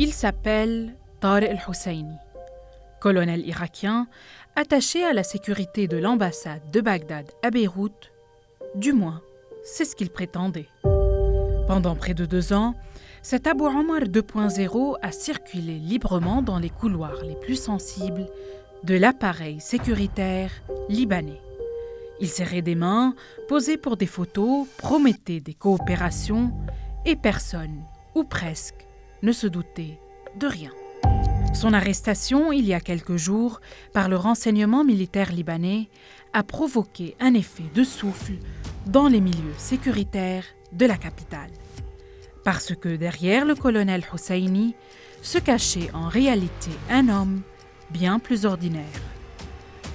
Il s'appelle Tariq el-Husseini, colonel irakien attaché à la sécurité de l'ambassade de Bagdad à Beyrouth. Du moins, c'est ce qu'il prétendait. Pendant près de 2 ans, cet Abu Omar 2.0 a circulé librement dans les couloirs les plus sensibles de l'appareil sécuritaire libanais. Il serrait des mains, posait pour des photos, promettait des coopérations et personne, ou presque, ne se doutait de rien. Son arrestation, il y a quelques jours, par le renseignement militaire libanais, a provoqué un effet de souffle dans les milieux sécuritaires de la capitale. Parce que derrière le colonel Husseini se cachait en réalité un homme bien plus ordinaire.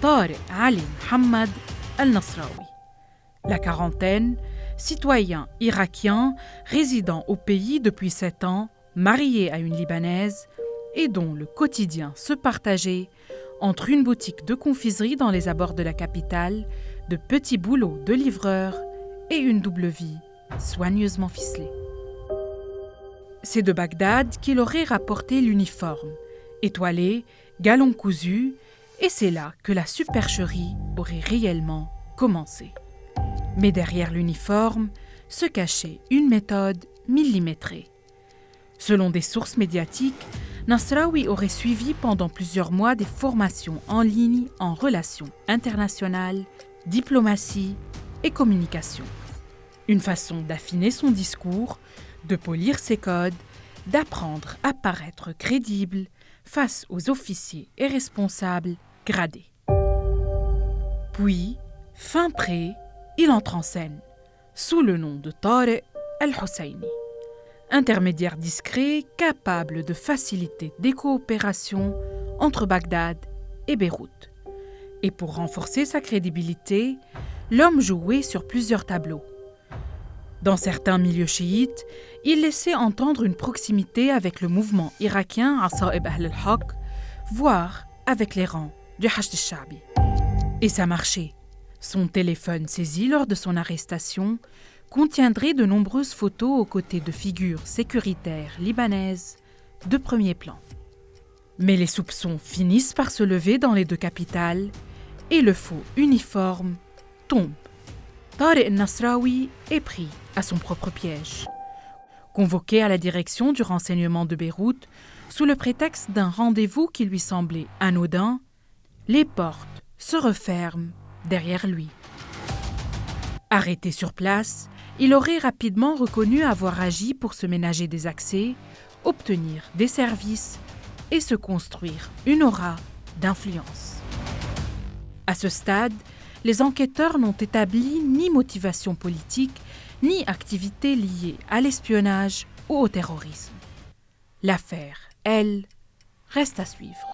Tariq Ali Mohammed al-Nasraoui. La quarantaine, citoyen irakien, résidant au pays depuis 7 ans, marié à une Libanaise et dont le quotidien se partageait entre une boutique de confiserie dans les abords de la capitale, de petits boulots de livreur et une double vie soigneusement ficelée. C'est de Bagdad qu'il aurait rapporté l'uniforme, étoilé, galon cousu, et c'est là que la supercherie aurait réellement commencé. Mais derrière l'uniforme se cachait une méthode millimétrée. Selon des sources médiatiques, Nasraoui aurait suivi pendant plusieurs mois des formations en ligne en relations internationales, diplomatie et communication. Une façon d'affiner son discours, de polir ses codes, d'apprendre à paraître crédible face aux officiers et responsables gradés. Puis, fin prêt, il entre en scène, sous le nom de Tariq el-Husseini. Intermédiaire discret, capable de faciliter des coopérations entre Bagdad et Beyrouth. Et pour renforcer sa crédibilité, l'homme jouait sur plusieurs tableaux. Dans certains milieux chiites, il laissait entendre une proximité avec le mouvement irakien Asa'ib Ahl al-Haq, voire avec les rangs du Hashd al-Sha'bi. Et ça marchait. Son téléphone saisi lors de son arrestation contiendrait de nombreuses photos aux côtés de figures sécuritaires libanaises de premier plan. Mais les soupçons finissent par se lever dans les 2 capitales et le faux uniforme tombe. Tariq el-Nasraoui est pris à son propre piège. Convoqué à la direction du renseignement de Beyrouth sous le prétexte d'un rendez-vous qui lui semblait anodin, les portes se referment derrière lui. Arrêté sur place, il aurait rapidement reconnu avoir agi pour se ménager des accès, obtenir des services et se construire une aura d'influence. À ce stade, les enquêteurs n'ont établi ni motivation politique, ni activité liée à l'espionnage ou au terrorisme. L'affaire, elle, reste à suivre.